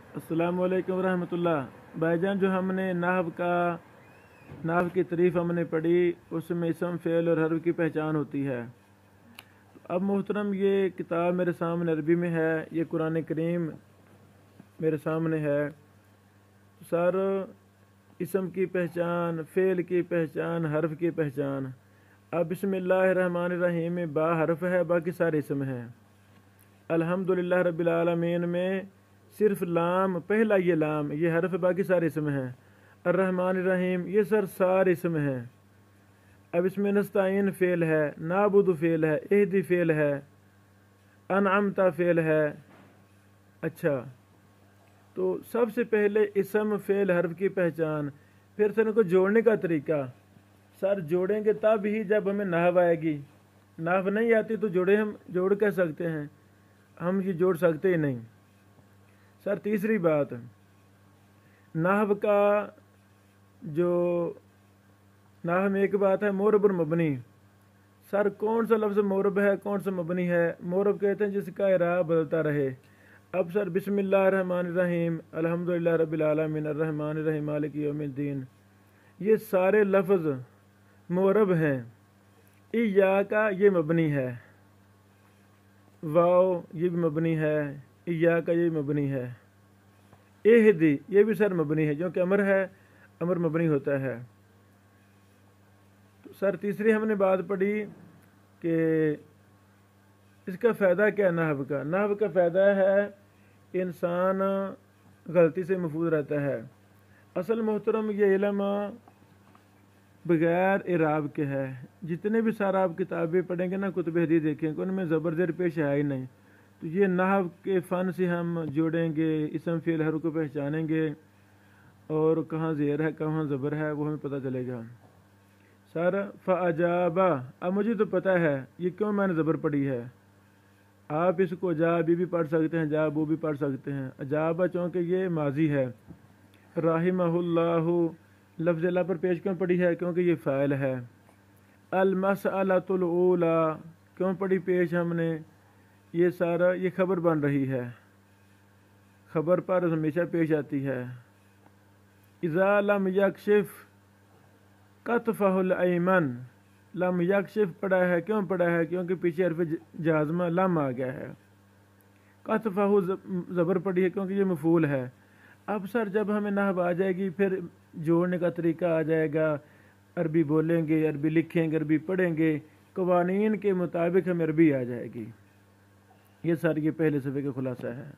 अस्सलाम वालेकुम रहमतुल्लाह। भाईजान, जो हमने नाहव की तारीफ़ हमने पढ़ी, उसमें इसम फ़ेल और हर्फ की पहचान होती है। अब मोहतरम, ये किताब मेरे सामने अरबी में है, ये कुरान करीम मेरे सामने है। सर, इसम की पहचान, फ़ेल की पहचान, हर्फ की पहचान। अब बिस्मिल्लाहिर्रहमानिर्रहीम में बा हर्फ है, बाकी सारे इसम हैं। अल्हम्दुलिल्लाह रब्बिल आलमीन में सिर्फ लाम, पहला ये लाम, ये हर्फ, बाकी सारे इसम हैं। अर्रहमानिर्रहीम, ये सर सारे इसम हैं। अब इसमें नस्ताइन फ़ेल है, नाबुदु फ़ेल है, एहदी फ़ेल है, अनअमता फ़ेल है। अच्छा, तो सबसे पहले इसम फ़ेल हर्फ की पहचान, फिर सर इनको जोड़ने का तरीका। सर जोड़ेंगे तब ही जब हमें नाहव आएगी। नाहव नहीं आती तो हम जोड़ कह सकते हैं, हम ये जोड़ सकते ही नहीं। सर तीसरी बात, नाहव का जो नाहव में एक बात है मोरब और मबनी। सर कौन सा लफ्ज़ मोरब है, कौन सा मबनी है? मोरब कहते हैं जिसका इराब बदलता रहे। अब सर बिस्मिल्लाहिर्रहमानिर्रहीम, अल्हम्दुलिल्लाह रब्बिल आलमीन, अर्रहमानिर्रहीम, मालिकी यौमिद्दीन, ये सारे लफ्ज़ मोरब हैं। इया का ये मबनी है, वाओ ये भी मबनी है, इया का ये मबनी है। एहदी ये भी सर मबनी है, क्योंकि अमर है, अमर मबनी होता है। तो सर तीसरी हमने बात पढ़ी कि इसका फ़ायदा क्या है नाहव का। नाहव का फ़ायदा है इंसान गलती से महफूज रहता है। असल मोहतरम, ये इल्म बग़ैर इराब के है। जितने भी सारा आप किताबें पढ़ेंगे ना, कुतुब हदीस देखेंगे, उनमें ज़बर ज़ेर पेश है ही नहीं। तो ये नाहव के फ़न से हम जोड़ेंगे, इसम फ़ेल हर्फ को पहचानेंगे, और कहाँ ज़ेर है कहाँ ज़बर है वो हमें पता चलेगा। सर फ़अजाबा, अब मुझे तो पता है ये क्यों मैंने ज़बर पढ़ी है। आप इसको अजाबी भी पढ़ सकते हैं, जाबू भी पढ़ सकते हैं। अजाबा चूँकि ये माजी है। राहिमहुल्लाहु लफ्ज़ अल्लाह पर पेश क्यों पढ़ी है? क्योंकि ये फ़ाइल है। अल-मसअलतुल ऊला क्यों पढ़ी पेश हमने? ये सारा ये खबर बन रही है, खबर पर हमेशा पेश आती है। इज़ा लम यकशिफ कतफ़हुल अयमन, लम यकशिफ पढ़ा है, क्यों पढ़ा है? क्योंकि पीछे हर्फ जाज़मा लम आ गया है। कतफ़हु ज़बर पढ़ी है क्योंकि ये मफ़ूल है। अब सर जब हमें नाहव आ जाएगी, फिर जोड़ने का तरीका आ जाएगा। अरबी बोलेंगे, अरबी लिखेंगे, अरबी पढ़ेंगे, कवानीन के मुताबिक हमें अरबी आ जाएगी। ये सर ये पहले सफ़े का खुलासा है।